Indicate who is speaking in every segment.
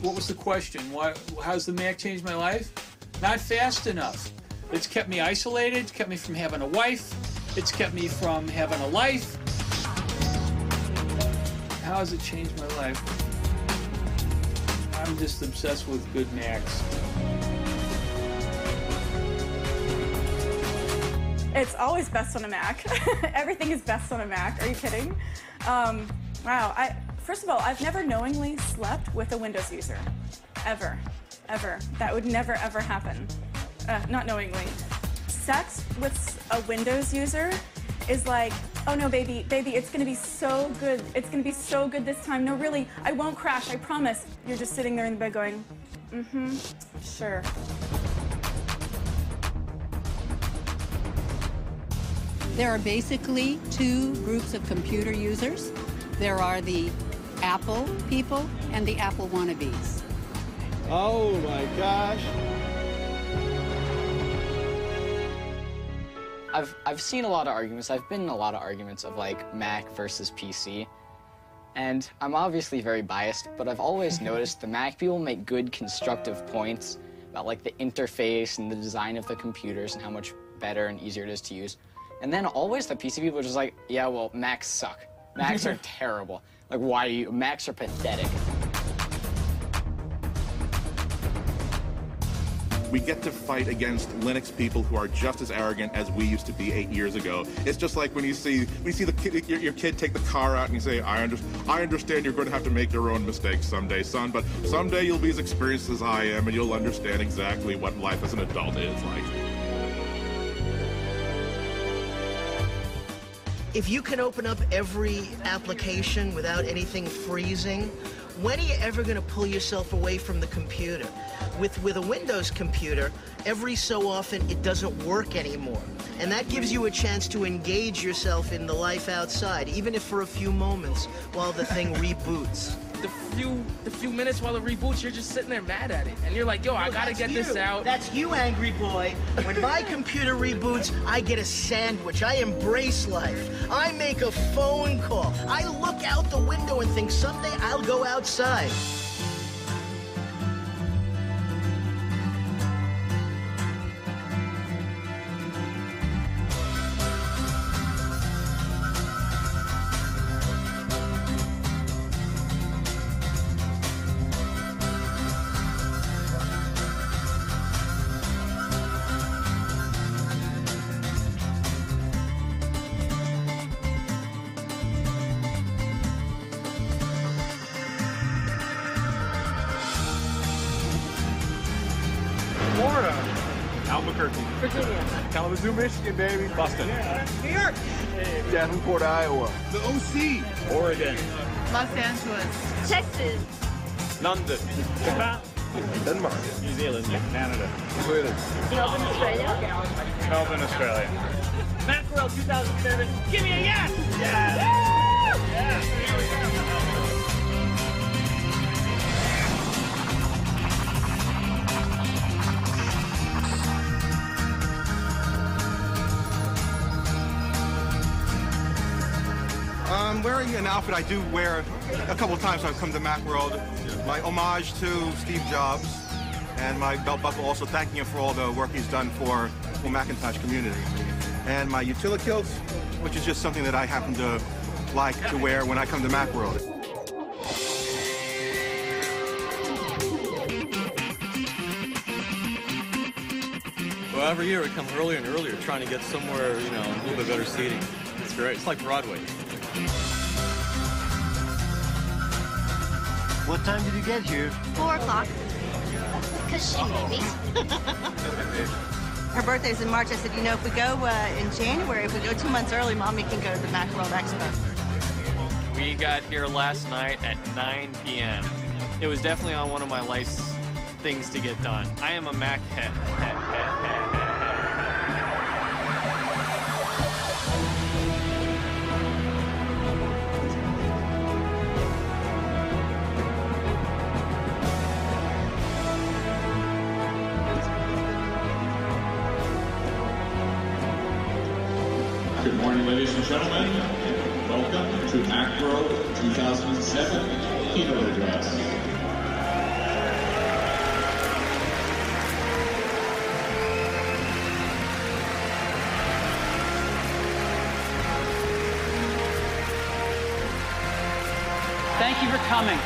Speaker 1: What was the question? How's the Mac changed my life? Not fast enough. It's kept me isolated. It's kept me from having a wife. It's kept me from having a life. How has it changed my life? I'm just obsessed with good Macs.
Speaker 2: It's always best on a Mac. Everything is best on a Mac. Are you kidding? Wow. First of all, I've never knowingly slept with a Windows user. Ever. Ever. That would never, ever happen. Not knowingly. Sex with a Windows user is like, oh no, baby, it's gonna be so good. It's gonna be so good this time. No, really, I won't crash, I promise. You're just sitting there in the bed going, sure.
Speaker 3: There are basically two groups of computer users. There are the Apple people and the Apple wannabes.
Speaker 4: Oh my gosh.
Speaker 5: I've seen a lot of arguments. I've been in a lot of arguments of like Mac versus PC. And I'm obviously very biased, but I've always noticed the Mac people make good constructive points about like the interface and the design of the computers and how much better and easier it is to use. And then always the PC people are just like, yeah, well, Macs suck. Macs are terrible. Like, why do you? Macs are pathetic.
Speaker 6: We get to fight against Linux people who are just as arrogant as we used to be 8 years ago. It's just like when you see the kid, your kid take the car out and you say, I understand you're going to have to make your own mistakes someday, son, but someday you'll be as experienced as I am and you'll understand exactly what life as an adult is like.
Speaker 7: If you can open up every application without anything freezing, when are you ever going to pull yourself away from the computer? With a Windows computer, every so often it doesn't work anymore. And that gives you a chance to engage yourself in the life outside, even if for a few moments while the thing reboots.
Speaker 8: The few minutes while it reboots, you're just sitting there mad at it. And you're like, yo, I gotta get this out.
Speaker 7: That's you, angry boy. When my computer reboots, I get a sandwich. I embrace life. I make a phone call. I look out the window and think someday I'll go outside.
Speaker 9: Florida. Albuquerque. Virginia. Kalamazoo, Michigan, baby. Boston. Yeah. New York.
Speaker 4: Davenport, Iowa.
Speaker 6: The OC.
Speaker 9: Oregon.
Speaker 10: Los Angeles. Texas.
Speaker 9: London. Japan.
Speaker 4: Denmark.
Speaker 9: New Zealand. Canada.
Speaker 4: Sweden.
Speaker 10: Melbourne, Australia.
Speaker 9: Melbourne, Australia.
Speaker 8: Macworld 2007. Give me a yes!
Speaker 9: Yeah!
Speaker 8: Woo! Yeah! Here we go.
Speaker 11: I'm wearing an outfit I do wear a couple of times when I've come to Macworld. My homage to Steve Jobs, and my belt buckle also thanking him for all the work he's done for the Macintosh community. And my Utilikilt, which is just something that I happen to like to wear when I come to Macworld.
Speaker 12: Well, every year we come earlier and earlier trying to get somewhere, you know, a little bit better seating. It's great. It's like Broadway.
Speaker 13: What time did you get here?
Speaker 10: 4 o'clock. Because she made me. Her birthday's in March. I said, you know, if we go in January, if we go 2 months early, Mommy can go to the Macworld Expo.
Speaker 14: We got here last night at 9 p.m. It was definitely on one of my life's things to get done. I am a Mac head.
Speaker 15: Good morning, ladies and gentlemen. Welcome to Macworld 2007 keynote address.
Speaker 13: coming.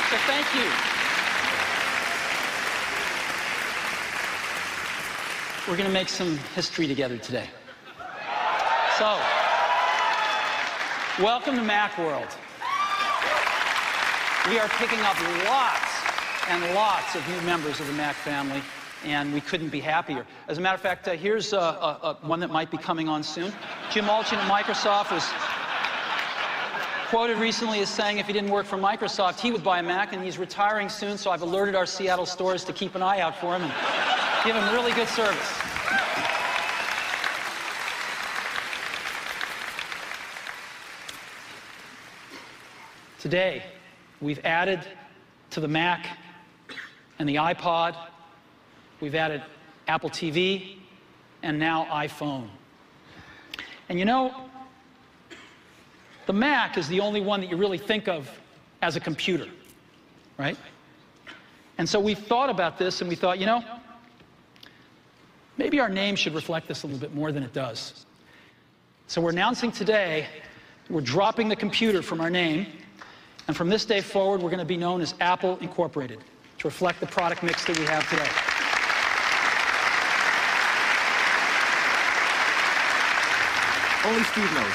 Speaker 13: So thank you. We're going to make some history together today. So, welcome to Macworld. We are picking up lots and lots of new members of the Mac family, and we couldn't be happier. As a matter of fact, here's one that might be coming on soon. Jim Allchin at Microsoft was quoted recently as saying if he didn't work for Microsoft, he would buy a Mac, and he's retiring soon, so I've alerted our Seattle stores to keep an eye out for him and give him really good service. Today, we've added to the Mac and the iPod, we've added Apple TV, and now iPhone. And you know, the Mac is the only one that you really think of as a computer, right? And so we've thought about this, and we thought, you know, maybe our name should reflect this a little bit more than it does. So we're announcing today, we're dropping the computer from our name, and from this day forward, we're going to be known as Apple Incorporated, to reflect the product mix that we have today.
Speaker 11: Only Steve knows.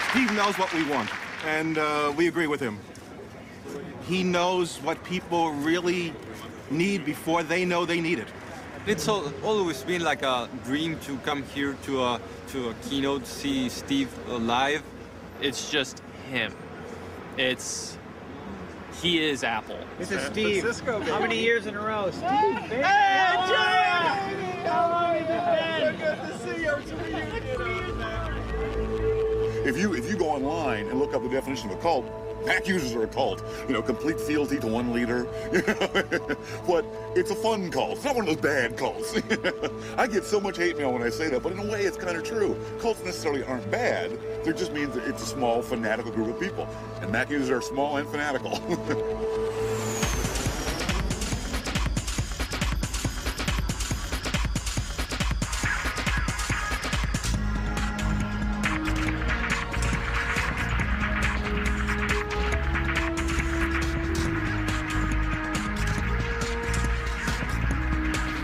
Speaker 11: Steve knows what we want, and we agree with him. He knows what people really need before they know they need it.
Speaker 12: It's always been like a dream to come here to a keynote, see Steve live.
Speaker 14: It's just him. He is Apple.
Speaker 16: This is Steve.
Speaker 9: Francisco,
Speaker 16: How many years in a row? Steve, baby.
Speaker 4: Hey, Jay! How long has it been? Good to see you.
Speaker 17: If you go online and look up the definition of a cult, Mac users are a cult. You know, complete fealty to one leader. But it's a fun cult. It's not one of those bad cults. I get so much hate mail when I say that, but in a way it's kind of true. Cults necessarily aren't bad. They just means that it's a small, fanatical group of people. And Mac users are small and fanatical.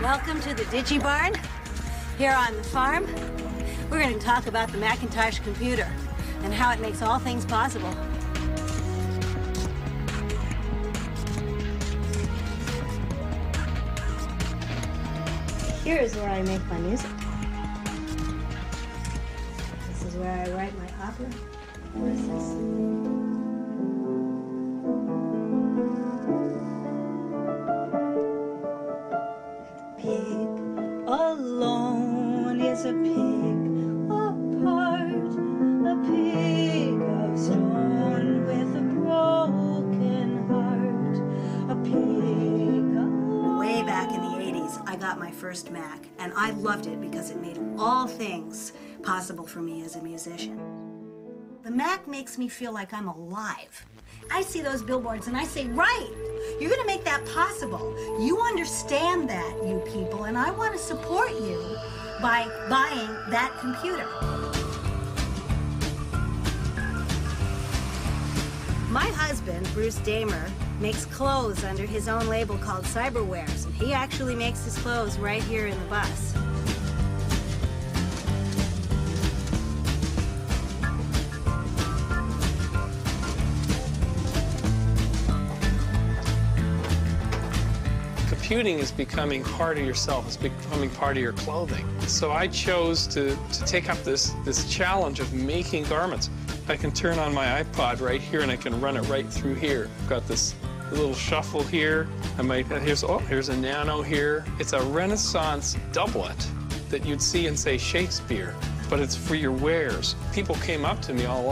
Speaker 18: Welcome to the DigiBarn here on the farm. We're going to talk about the Macintosh computer and how it makes all things possible. Here is where I make my music. This is where I write my opera. What is this? Alone is a pig apart, a pig of stone with a broken heart, a pig. Way back in the 80s, I got my first Mac, and I loved it because it made all things possible for me as a musician. The Mac makes me feel like I'm alive. I see those billboards and I say, right, you're going to make that possible. You understand that, you people, and I want to support you by buying that computer. My husband, Bruce Damer, makes clothes under his own label called Cyberwares, and he actually makes his clothes right here in the bus.
Speaker 19: Computing is becoming part of yourself. It's becoming part of your clothing. So I chose to take up this challenge of making garments. I can turn on my iPod right here, and I can run it right through here. I've got this little shuffle here. Here's a Nano here. It's a Renaissance doublet that you'd see in, say, Shakespeare, but it's for your wares. People came up to me all